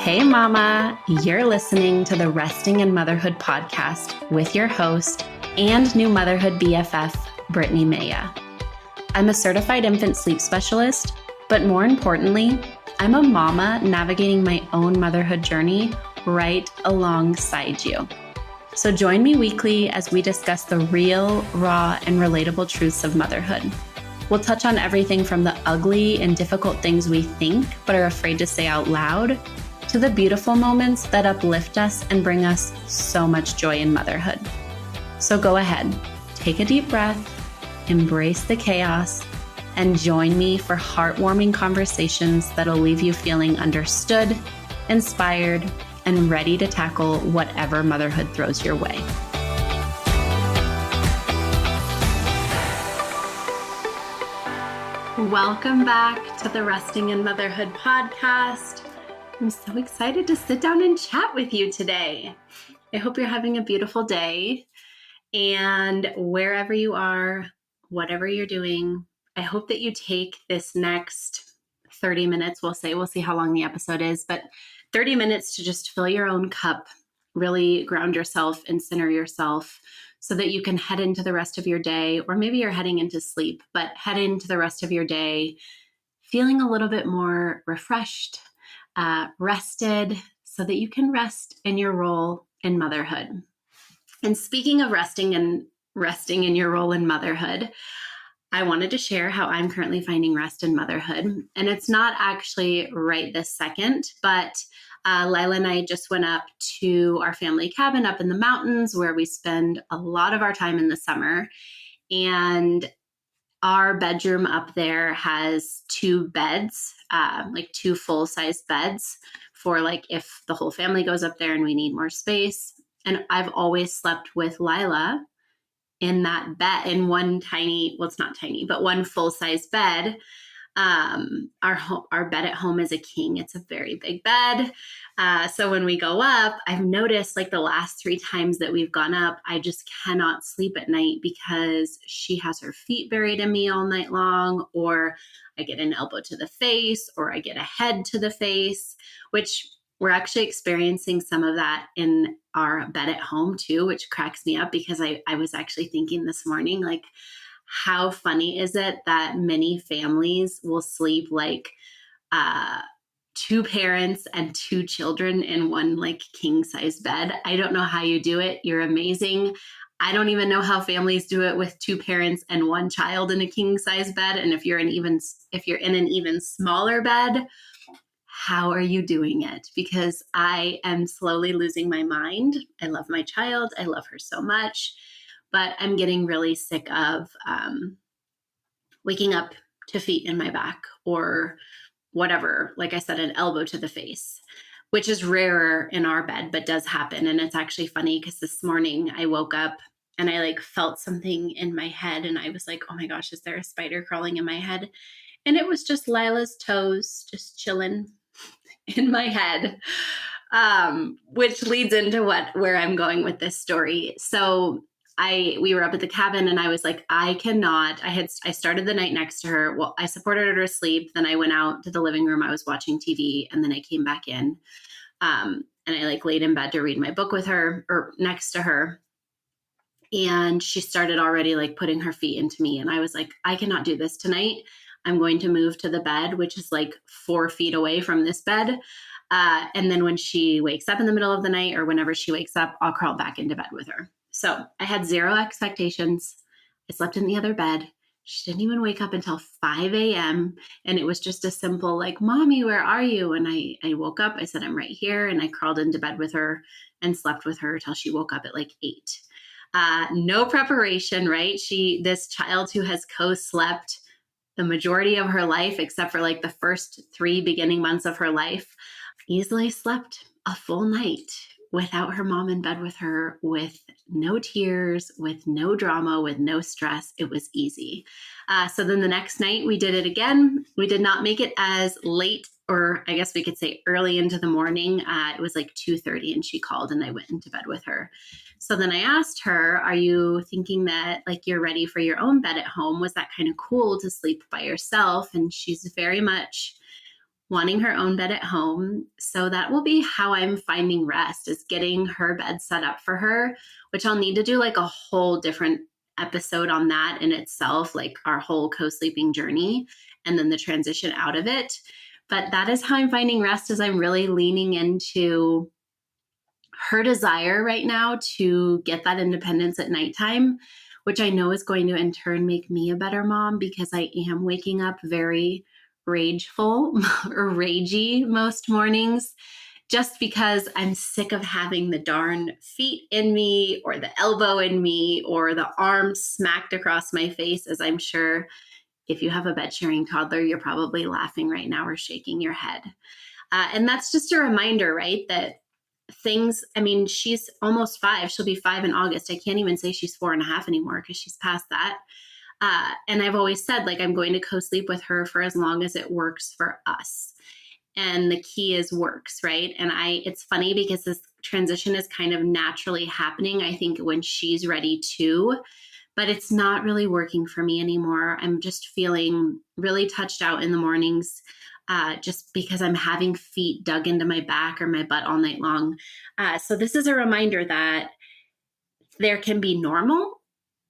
Hey mama, you're listening to the Resting in Motherhood podcast with your host and new motherhood BFF, Brittany Maya. I'm a certified infant sleep specialist, but more importantly, I'm a mama navigating my own motherhood journey right alongside you. So join me weekly as we discuss the real, raw, and relatable truths of motherhood. We'll touch on everything from the ugly and difficult things we think but are afraid to say out loud, to the beautiful moments that uplift us and bring us so much joy in motherhood. So go ahead, take a deep breath, embrace the chaos, and join me for heartwarming conversations that'll leave you feeling understood, inspired, and ready to tackle whatever motherhood throws your way. Welcome back to the Resting in Motherhood podcast. I'm so excited to sit down and chat with you today. I hope you're having a beautiful day, and wherever you are, whatever you're doing, I hope that you take this next 30 minutes, we'll see how long the episode is, but 30 minutes to just fill your own cup, really ground yourself and center yourself so that you can head into the rest of your day, or maybe you're heading into sleep, but head into the rest of your day feeling a little bit more refreshed, rested, so that you can rest in your role in motherhood. And speaking of resting in your role in motherhood, I wanted to share how I'm currently finding rest in motherhood. And it's not actually right this second, but Lila and I just went up to our family cabin up in the mountains where we spend a lot of our time in the summer. And our bedroom up there has two beds, like two full-size beds for like if the whole family goes up there and we need more space. And I've always slept with Lila in that bed, in one tiny, well, it's not tiny, but one full-size bed. Our bed at home is a king. It's a very big bed. So when we go up, I've noticed like the last 3 times that we've gone up, I just cannot sleep at night because she has her feet buried in me all night long, or I get an elbow to the face, or I get a head to the face, which we're actually experiencing some of that in our bed at home too, which cracks me up because I was actually thinking this morning, like, how funny is it that many families will sleep like 2 parents and 2 children in one like king size bed? I don't know how you do it. You're amazing. I don't even know how families do it with 2 parents and 1 child in a king size bed. And if you're in an even smaller bed, how are you doing it? Because I am slowly losing my mind. I love my child. I love her so much. But I'm getting really sick of waking up to feet in my back or whatever, like I said, an elbow to the face, which is rarer in our bed, but does happen. And it's actually funny because this morning I woke up and I like felt something in my head and I was like, oh my gosh, is there a spider crawling in my head? And it was just Lila's toes just chilling in my head, which leads into where I'm going with this story. So we were up at the cabin and I was like, I started the night next to her. Well, I supported her to sleep. Then I went out to the living room. I was watching TV and then I came back in. And I like laid in bed to read my book with her or next to her. And she started already like putting her feet into me. And I was like, I cannot do this tonight. I'm going to move to the bed, which is like 4 feet away from this bed. And then when she wakes up in the middle of the night or whenever she wakes up, I'll crawl back into bed with her. So I had 0 expectations. I slept in the other bed. She didn't even wake up until 5 a.m. And it was just a simple like, Mommy, where are you? And I woke up. I said, I'm right here. And I crawled into bed with her and slept with her till she woke up at like 8. No preparation, right? This child who has co-slept the majority of her life, except for like the first 3 beginning months of her life, easily slept a full night without her mom in bed with her, with no tears, with no drama, with no stress. It was easy. So then the next night we did it again. We did not make it as late, or I guess we could say early into the morning. It was like 2:30 and she called and I went into bed with her. So then I asked her, are you thinking that like you're ready for your own bed at home? Was that kind of cool to sleep by yourself? And she's very much wanting her own bed at home. So that will be how I'm finding rest, is getting her bed set up for her, which I'll need to do like a whole different episode on that in itself, like our whole co-sleeping journey and then the transition out of it. But that is how I'm finding rest, is I'm really leaning into her desire right now to get that independence at nighttime, which I know is going to in turn make me a better mom, because I am waking up very rageful or ragey most mornings, just because I'm sick of having the darn feet in me or the elbow in me or the arm smacked across my face, as I'm sure if you have a bed sharing toddler, you're probably laughing right now or shaking your head. And that's just a reminder, right? That things, I mean, she's almost 5. She'll be 5 in August. I can't even say she's 4.5 anymore because she's past that. And I've always said, like, I'm going to co-sleep with her for as long as it works for us. And the key is works, right? And it's funny because this transition is kind of naturally happening, I think, when she's ready too, but it's not really working for me anymore. I'm just feeling really touched out in the mornings, just because I'm having feet dug into my back or my butt all night long. So this is a reminder that there can be normal,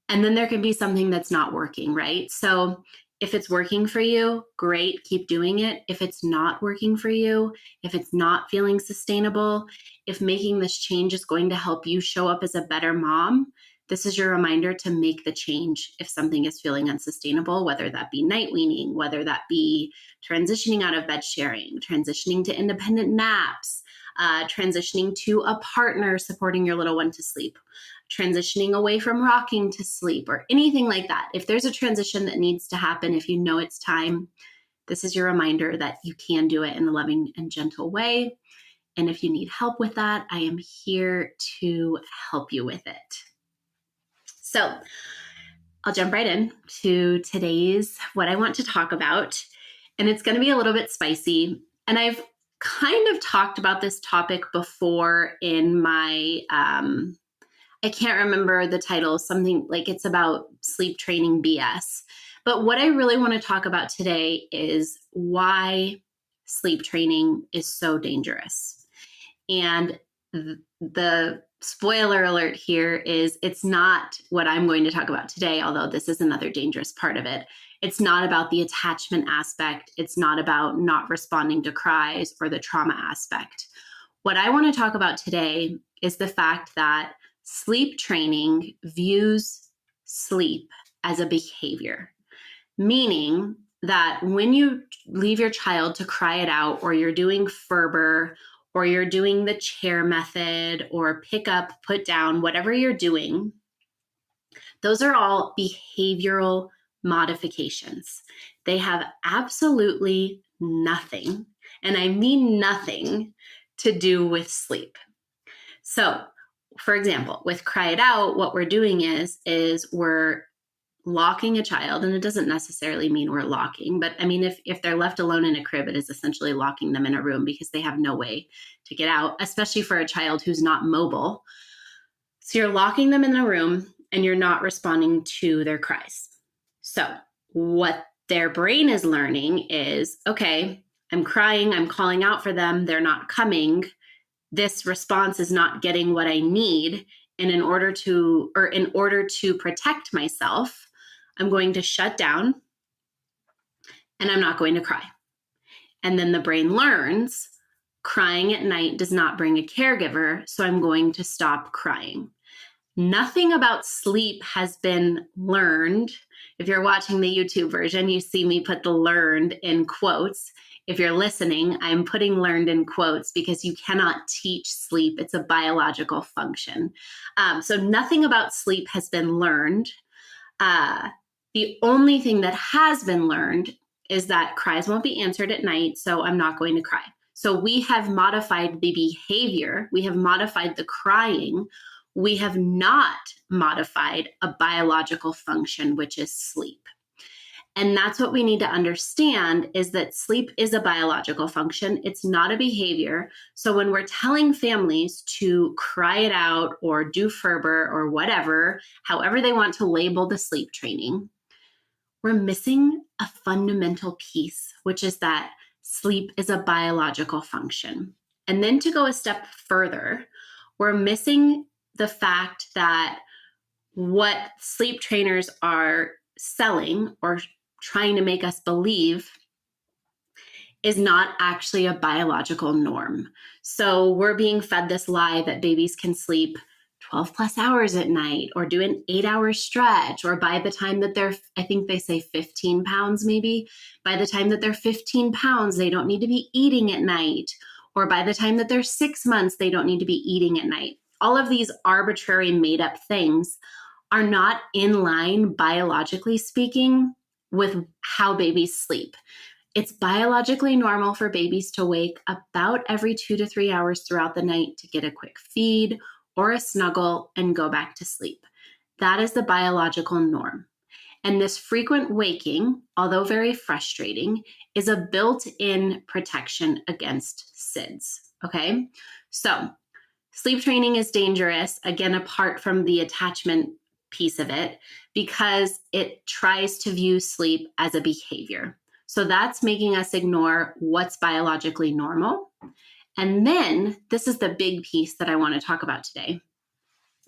and then there can be something that's not working, right? So if it's working for you, great, keep doing it. If it's not working for you, if it's not feeling sustainable, if making this change is going to help you show up as a better mom, this is your reminder to make the change if something is feeling unsustainable, whether that be night weaning, whether that be transitioning out of bed sharing, transitioning to independent naps, transitioning to a partner supporting your little one to sleep, transitioning away from rocking to sleep, or anything like that. If there's a transition that needs to happen, if you know it's time, this is your reminder that you can do it in a loving and gentle way. And if you need help with that, I am here to help you with it. So I'll jump right in to today's what I want to talk about. And it's going to be a little bit spicy. And I've kind of talked about this topic before in my, I can't remember the title, something like it's about sleep training BS. But what I really want to talk about today is why sleep training is so dangerous. And the spoiler alert here is it's not what I'm going to talk about today, although this is another dangerous part of it. It's not about the attachment aspect. It's not about not responding to cries or the trauma aspect. What I want to talk about today is the fact that sleep training views sleep as a behavior, meaning that when you leave your child to cry it out, or you're doing Ferber, or you're doing the chair method, or pick up, put down, whatever you're doing, those are all behavioral modifications. They have absolutely nothing, and I mean nothing, to do with sleep. So, for example, with cry it out, what we're doing is we're locking a child, and it doesn't necessarily mean we're locking, but I mean, if they're left alone in a crib, it is essentially locking them in a room because they have no way to get out, especially for a child who's not mobile. So you're locking them in a room and you're not responding to their cries. So what their brain is learning is, okay, I'm crying, I'm calling out for them, they're not coming. This response is not getting what I need. And in order to protect myself, I'm going to shut down and I'm not going to cry. And then the brain learns crying at night does not bring a caregiver, so I'm going to stop crying. Nothing about sleep has been learned. If you're watching the YouTube version, you see me put the learned in quotes. If you're listening, I'm putting learned in quotes because you cannot teach sleep. It's a biological function. So nothing about sleep has been learned. The only thing that has been learned is that cries won't be answered at night, so I'm not going to cry. So we have modified the behavior. We have modified the crying. We have not modified a biological function, which is sleep. And that's what we need to understand, is that sleep is a biological function. It's not a behavior. So when we're telling families to cry it out or do Ferber or whatever, however they want to label the sleep training, we're missing a fundamental piece, which is that Sleep is a biological function. And then to go a step further, we're missing the fact that what sleep trainers are selling or trying to make us believe is not actually a biological norm. So we're being fed this lie that babies can sleep 12 plus hours at night or do an 8-hour stretch, or by the time that they're, I think they say 15 pounds maybe, by the time that they're 15 pounds, they don't need to be eating at night. Or by the time that they're 6 months, they don't need to be eating at night. All of these arbitrary made up things are not in line, biologically speaking, with how babies sleep. It's biologically normal for babies to wake about every 2 to 3 hours throughout the night to get a quick feed or a snuggle and go back to sleep. That is the biological norm. And this frequent waking, although very frustrating, is a built-in protection against SIDS, okay? So sleep training is dangerous, again, apart from the attachment piece of it, because it tries to view sleep as a behavior. So that's making us ignore what's biologically normal. And then this is the big piece that I want to talk about today,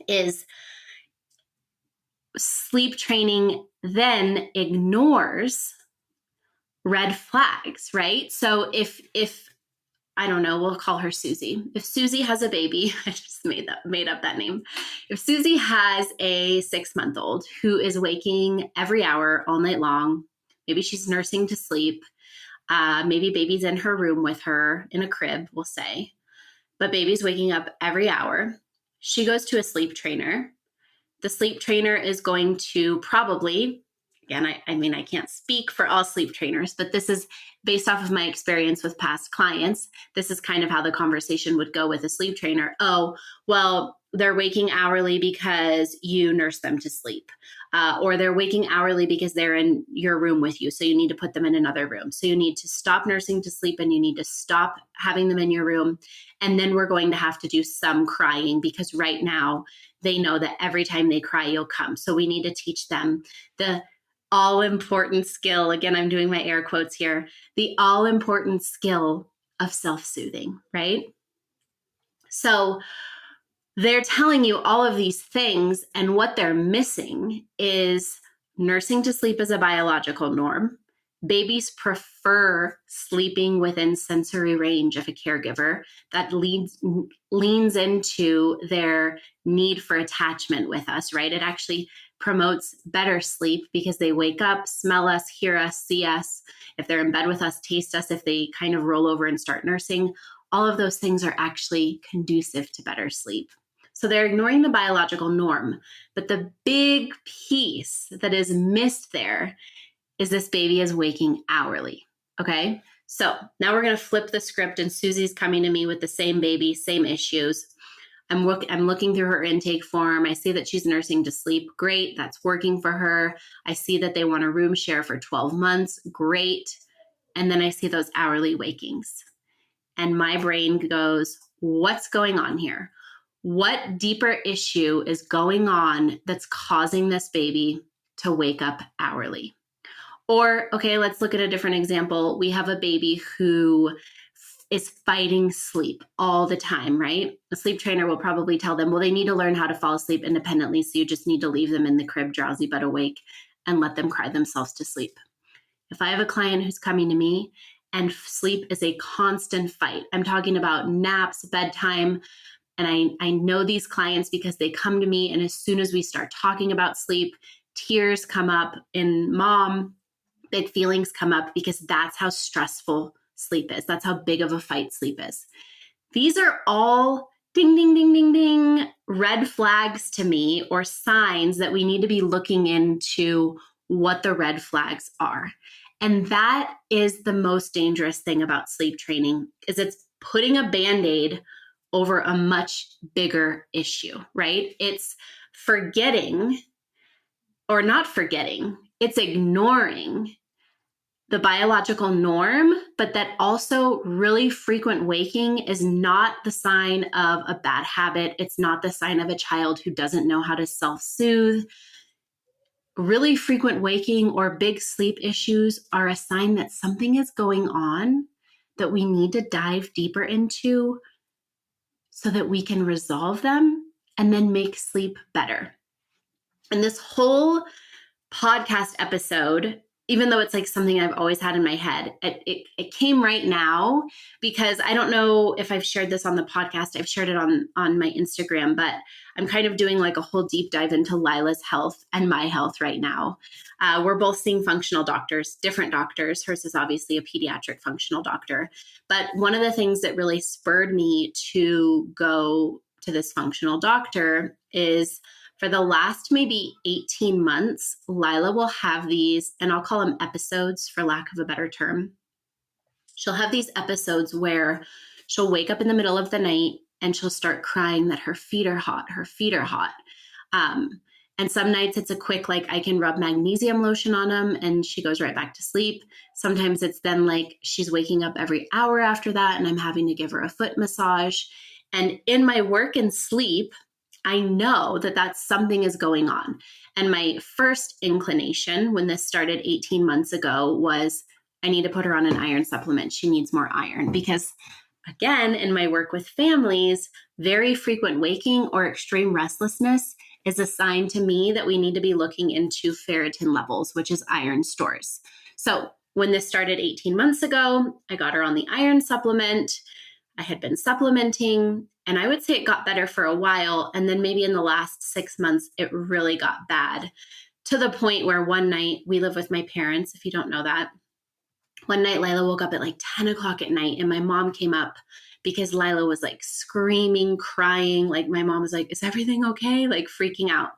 is sleep training then ignores red flags, right? So if I don't know, we'll call her Susie. If Susie has a baby, I just made up that name. If Susie has a 6-month-old who is waking every hour all night long, maybe she's nursing to sleep, maybe baby's in her room with her in a crib, we'll say, but baby's waking up every hour. She goes to a sleep trainer. The sleep trainer is going to probably, again, I can't speak for all sleep trainers, but this is based off of my experience with past clients. This is kind of how the conversation would go with a sleep trainer. Oh, well, they're waking hourly because you nurse them to sleep. Or they're waking hourly because they're in your room with you. So you need to put them in another room. So you need to stop nursing to sleep and you need to stop having them in your room. And then we're going to have to do some crying because right now they know that every time they cry, you'll come. So we need to teach them the all-important skill. Again, I'm doing my air quotes here. The all-important skill of self-soothing, right? So they're telling you all of these things, and what they're missing is nursing to sleep is a biological norm. Babies prefer sleeping within sensory range of a caregiver. That leans into their need for attachment with us, right? It actually promotes better sleep because they wake up, smell us, hear us, see us. If they're in bed with us, taste us. If they kind of roll over and start nursing, all of those things are actually conducive to better sleep. So they're ignoring the biological norm. But the big piece that is missed there is this baby is waking hourly, okay? So now we're going to flip the script, and Susie's coming to me with the same baby, same issues. I'm looking through her intake form. I see that she's nursing to sleep. Great, that's working for her. I see that they want a room share for 12 months. Great. And then I see those hourly wakings. And my brain goes, what's going on here? What deeper issue is going on that's causing this baby to wake up hourly? Or, okay, let's look at a different example. We have a baby who is fighting sleep all the time, right? A sleep trainer will probably tell them, well, they need to learn how to fall asleep independently. So you just need to leave them in the crib, drowsy but awake, and let them cry themselves to sleep. If I have a client who's coming to me and sleep is a constant fight, I'm talking about naps, bedtime, and I know these clients because they come to me, and as soon as we start talking about sleep, tears come up in mom, big feelings come up because that's how stressful sleep is. That's how big of a fight sleep is. These are all ding, ding, ding, ding, ding, red flags to me, or signs that we need to be looking into what the red flags are. And that is the most dangerous thing about sleep training, is it's putting a Band-Aid over a much bigger issue, right? It's forgetting, or not forgetting, it's ignoring the biological norm, but that also really frequent waking is not the sign of a bad habit. It's not the sign of a child who doesn't know how to self-soothe. Really frequent waking or big sleep issues are a sign that something is going on that we need to dive deeper into so that we can resolve them and then make sleep better. And this whole podcast episode, even though it's like something I've always had in my head, it came right now because I don't know if I've shared this on the podcast. I've shared it on my Instagram, but I'm kind of doing like a whole deep dive into Lila's health and my health right now. We're both seeing functional doctors, different doctors. Hers is obviously a pediatric functional doctor. But one of the things that really spurred me to go to this functional doctor is for the last maybe 18 months, Lila will have these, and I'll call them episodes for lack of a better term. She'll have these episodes where she'll wake up in the middle of the night and she'll start crying that her feet are hot, her feet are hot. And some nights it's a quick, like I can rub magnesium lotion on them and she goes right back to sleep. Sometimes it's then like she's waking up every hour after that and I'm having to give her a foot massage. And in my work and sleep, I know that something is going on. And my first inclination when this started 18 months ago was I need to put her on an iron supplement. She needs more iron because, again, in my work with families, very frequent waking or extreme restlessness is a sign to me that we need to be looking into ferritin levels, which is iron stores. So when this started 18 months ago, I got her on the iron supplement. I had been supplementing, and I would say it got better for a while. And then maybe in the last 6 months, it really got bad to the point where one night, we live with my parents, if you don't know that. One night, Lila woke up at like 10 o'clock at night, and my mom came up because Lila was like screaming, crying. Like my mom was like, is everything okay? Like freaking out.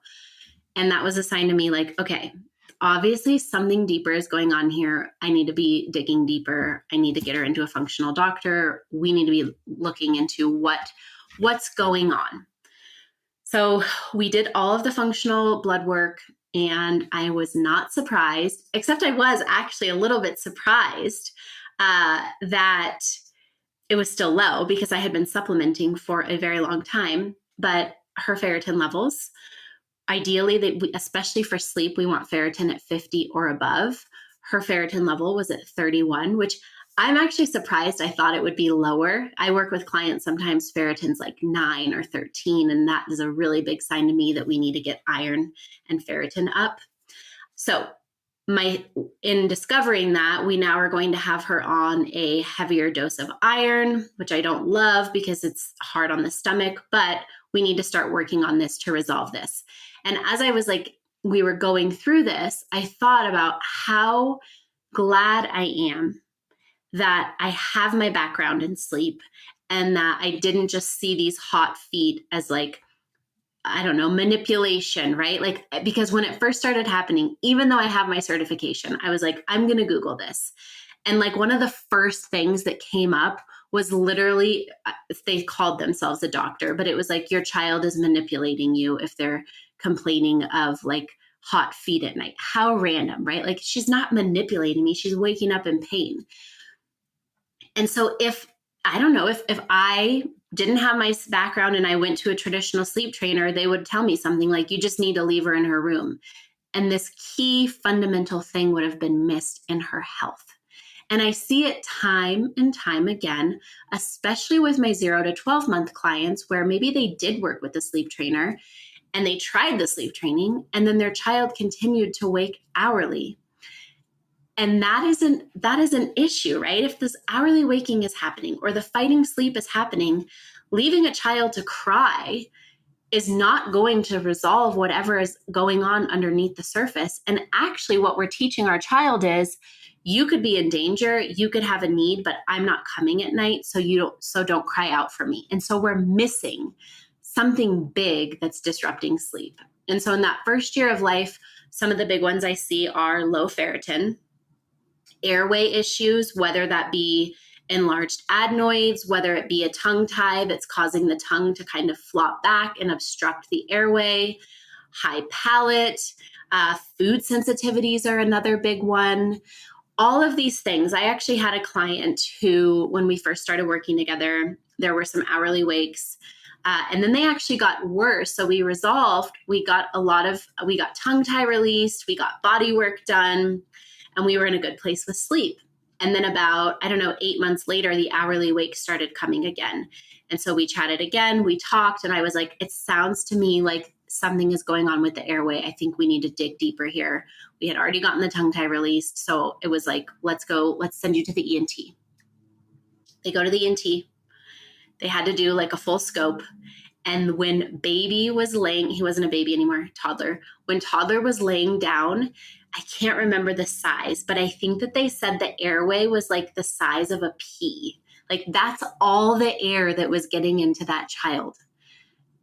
And that was a sign to me like, okay, obviously something deeper is going on here. I need to be digging deeper. I need to get her into a functional doctor. We need to be looking into what's going on. So we did all of the functional blood work and I was not surprised, except I was actually a little bit surprised that it was still low because I had been supplementing for a very long time, but her ferritin levels, ideally, especially for sleep, we want ferritin at 50 or above. Her ferritin level was at 31, which I'm actually surprised. I thought it would be lower. I work with clients, sometimes ferritin's like 9 or 13, and that is a really big sign to me that we need to get iron and ferritin up. So in discovering that, we now are going to have her on a heavier dose of iron, which I don't love because it's hard on the stomach, but we need to start working on this to resolve this. And as I was like, we were going through this, I thought about how glad I am that I have my background in sleep and that I didn't just see these hot feet as like, I don't know, manipulation, right? Like, because when it first started happening, even though I have my certification, I was like, I'm going to Google this. And like one of the first things that came up was literally, they called themselves a doctor, but it was like, your child is manipulating you if they're complaining of like hot feet at night. How random, right? Like she's not manipulating me. She's waking up in pain. And so if I didn't have my background and I went to a traditional sleep trainer, they would tell me something like, you just need to leave her in her room. And this key fundamental thing would have been missed in her health. And I see it time and time again, especially with my 0 to 12 month clients, where maybe they did work with a sleep trainer and they tried the sleep training and then their child continued to wake hourly. And that is an issue, right? If this hourly waking is happening or the fighting sleep is happening, leaving a child to cry is not going to resolve whatever is going on underneath the surface. And actually what we're teaching our child is, you could be in danger, you could have a need, but I'm not coming at night, so don't cry out for me. And so we're missing something big that's disrupting sleep. And so in that first year of life, some of the big ones I see are low ferritin, airway issues, whether that be enlarged adenoids, whether it be a tongue tie that's causing the tongue to kind of flop back and obstruct the airway, high palate, food sensitivities are another big one. All of these things. I actually had a client who, when we first started working together, there were some hourly wakes. And then they actually got worse. So we resolved, we got tongue tie released, we got body work done, and we were in a good place with sleep. And then about, 8 months later, the hourly wake started coming again. And so we chatted again, we talked, and I was like, it sounds to me like something is going on with the airway. I think we need to dig deeper here. We had already gotten the tongue tie released. So it was like, let's send you to the ENT. They go to the ENT. They had to do like a full scope. And when baby was laying, he wasn't a baby anymore, toddler. When toddler was laying down, I can't remember the size, but I think that they said the airway was like the size of a pea. Like that's all the air that was getting into that child.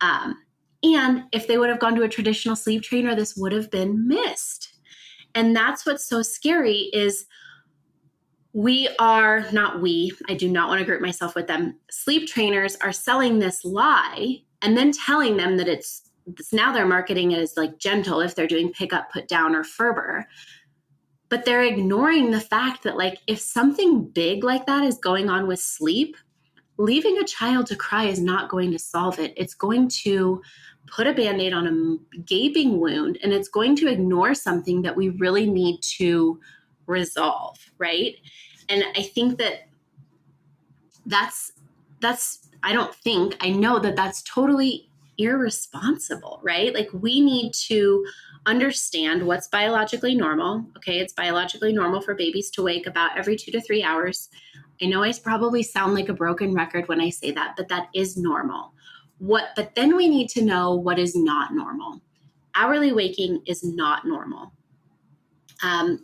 And if they would have gone to a traditional sleep trainer, this would have been missed. And that's what's so scary is I do not want to group myself with them. Sleep trainers are selling this lie and then telling them that it's now they're marketing it as like gentle if they're doing pick up, put down, or Ferber. But they're ignoring the fact that like if something big like that is going on with sleep, leaving a child to cry is not going to solve it. It's going to put a Band-Aid on a gaping wound, and it's going to ignore something that we really need to resolve, right? And I think I know that that's totally irresponsible, right? Like we need to understand what's biologically normal. Okay, it's biologically normal for babies to wake about every 2 to 3 hours. I know I probably sound like a broken record when I say that, but that is normal. But then we need to know what is not normal. Hourly waking is not normal.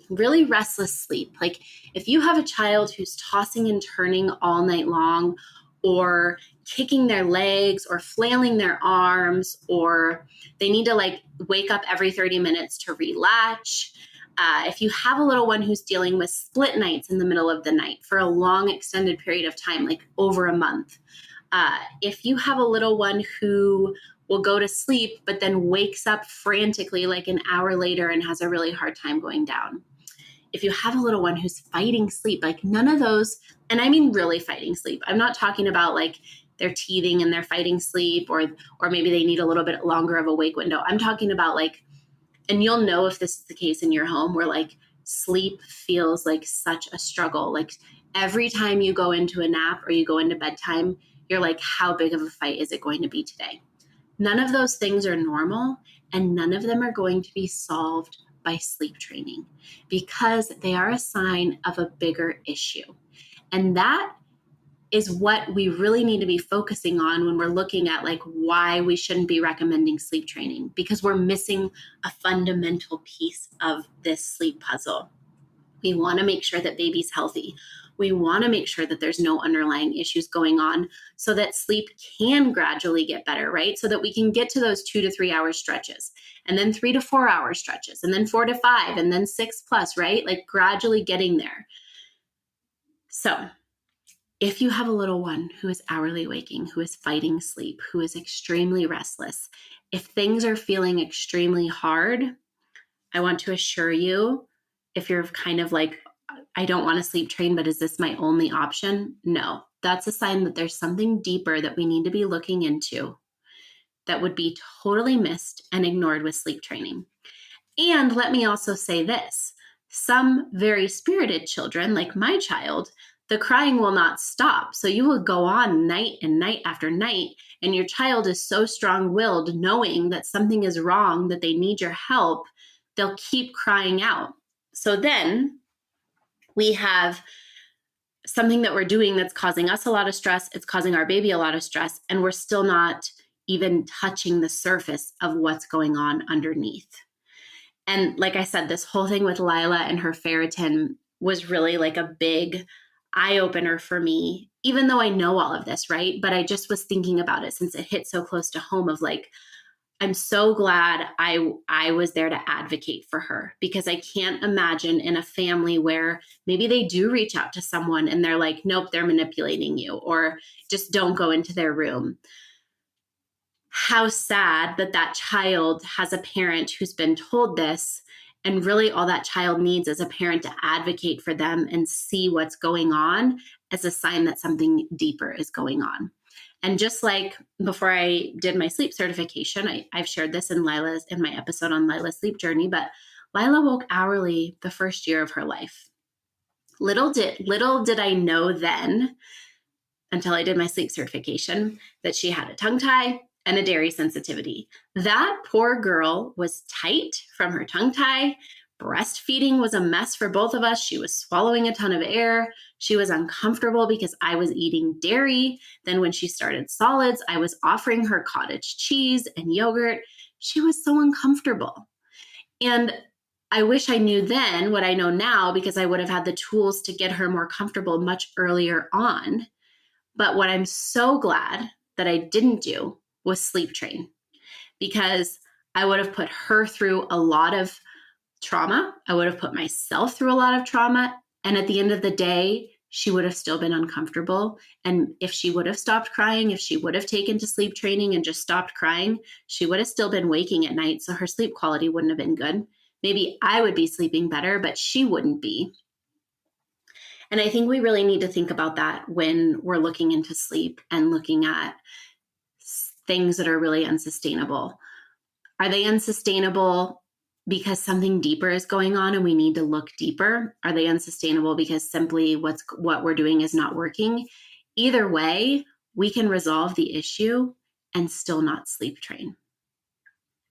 Really restless sleep. Like if you have a child who's tossing and turning all night long, or kicking their legs, or flailing their arms, or they need to like wake up every 30 minutes to relatch. If you have a little one who's dealing with split nights in the middle of the night for a long extended period of time, like over a month. If you have a little one who will go to sleep, but then wakes up frantically like an hour later and has a really hard time going down. If you have a little one who's fighting sleep, like none of those, and I mean really fighting sleep. I'm not talking about like they're teething and they're fighting sleep, or maybe they need a little bit longer of a wake window. I'm talking about like, and you'll know if this is the case in your home, where like sleep feels like such a struggle. Like every time you go into a nap or you go into bedtime, you're like, how big of a fight is it going to be today? None of those things are normal, and none of them are going to be solved by sleep training because they are a sign of a bigger issue. And that is what we really need to be focusing on when we're looking at like why we shouldn't be recommending sleep training, because we're missing a fundamental piece of this sleep puzzle. We want to make sure that baby's healthy. We want to make sure that there's no underlying issues going on so that sleep can gradually get better, right? So that we can get to those 2 to 3 hour stretches, and then 3 to 4 hour stretches, and then 4 to 5, and then 6+, right? Like gradually getting there. So if you have a little one who is hourly waking, who is fighting sleep, who is extremely restless, if things are feeling extremely hard, I want to assure you, if you're kind of like, I don't want to sleep train, but is this my only option? No, that's a sign that there's something deeper that we need to be looking into that would be totally missed and ignored with sleep training. And let me also say this, some very spirited children, like my child, the crying will not stop. So you will go on night and night after night, and your child is so strong-willed, knowing that something is wrong, that they need your help, they'll keep crying out. So then we have something that we're doing that's causing us a lot of stress. It's causing our baby a lot of stress, and we're still not even touching the surface of what's going on underneath. And like I said, this whole thing with Lila and her ferritin was really like a big eye-opener for me, even though I know all of this, right? But I just was thinking about it since it hit so close to home of like, I'm so glad I was there to advocate for her, because I can't imagine in a family where maybe they do reach out to someone and they're like, nope, they're manipulating you, or just don't go into their room. How sad that child has a parent who's been told this, and really all that child needs is a parent to advocate for them and see what's going on as a sign that something deeper is going on. And just like before I did my sleep certification, I've shared this in my episode on Lila's sleep journey, but Lila woke hourly the first year of her life. Little did I know then, until I did my sleep certification, that she had a tongue tie and a dairy sensitivity. That poor girl was tight from her tongue tie. Breastfeeding was a mess for both of us. She was swallowing a ton of air. She was uncomfortable because I was eating dairy. Then when she started solids, I was offering her cottage cheese and yogurt. She was so uncomfortable. And I wish I knew then what I know now, because I would have had the tools to get her more comfortable much earlier on. But what I'm so glad that I didn't do was sleep train, because I would have put her through a lot of trauma. I would have put myself through a lot of trauma. And at the end of the day, she would have still been uncomfortable. And if she would have stopped crying, if she would have taken to sleep training and just stopped crying, she would have still been waking at night. So her sleep quality wouldn't have been good. Maybe I would be sleeping better, but she wouldn't be. And I think we really need to think about that when we're looking into sleep and looking at things that are really unsustainable. Are they unsustainable because something deeper is going on and we need to look deeper? Are they unsustainable because simply what we're doing is not working? Either way, we can resolve the issue and still not sleep train.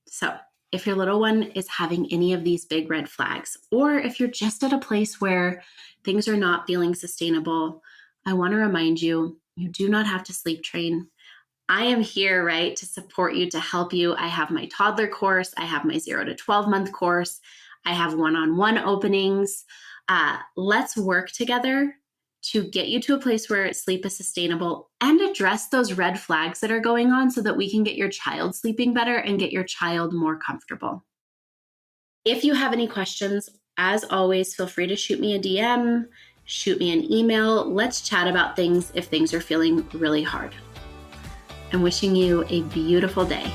So if your little one is having any of these big red flags, or if you're just at a place where things are not feeling sustainable, I want to remind you, you do not have to sleep train. I am here, right, to support you, to help you. I have my toddler course. I have my 0 to 12 month course. I have one-on-one openings. Let's work together to get you to a place where sleep is sustainable and address those red flags that are going on so that we can get your child sleeping better and get your child more comfortable. If you have any questions, as always, feel free to shoot me a DM, shoot me an email. Let's chat about things if things are feeling really hard. I'm wishing you a beautiful day.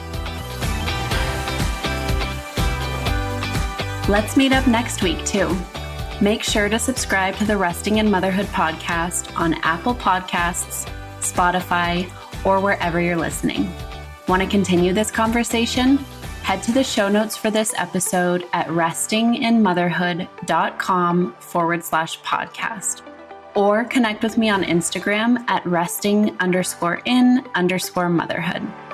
Let's meet up next week too. Make sure to subscribe to the Resting in Motherhood podcast on Apple Podcasts, Spotify, or wherever you're listening. Want to continue this conversation? Head to the show notes for this episode at restinginmotherhood.com/podcast. Or connect with me on Instagram at resting_in_motherhood.